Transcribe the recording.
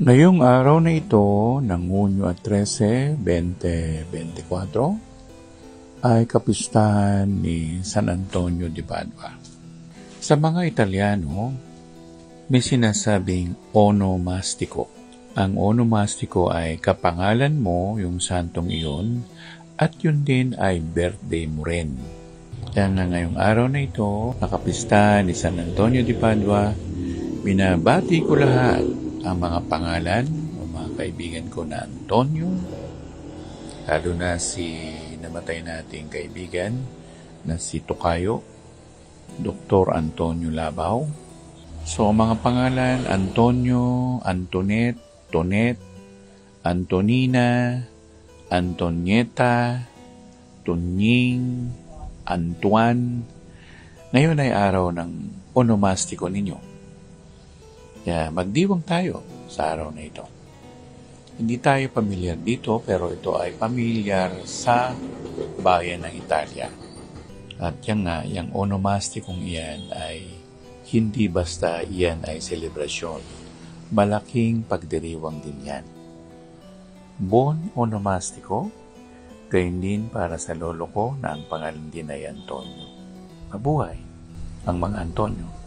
Ngayong araw na ito ng Hunyo 13, 2024 ay kapistahan ni San Antonio de Padua. Sa mga Italiano, may sinasabing onomastico. Ang onomastico ay kapangalan mo yung santong iyon at yun din ay birthday mo rin. Kaya nga ngayong araw na ito, nakapistahan ni San Antonio de Padua, binabati ko lahat ang mga pangalan ng mga kaibigan ko na Antonio, lalo na si namatay nating kaibigan na si Tokayo, Dr. Antonio Labaw. So, mga pangalan, Antonio, Antoinette, Tonet, Antonina, Antonieta, Tunying, Antoine. Ngayon ay araw ng onomastiko ninyo. Kaya magdiwang tayo sa araw na ito. Hindi tayo pamilyar dito, pero ito ay pamilyar sa bayan ng Italia. At yan nga, yung onomastikong iyan ay hindi basta iyan ay selebrasyon. Malaking pagdiriwang din yan. Bon onomastiko, gayon din para sa lolo ko na ang pangalan din ay Antonio. Mabuhay ang mga Antonio.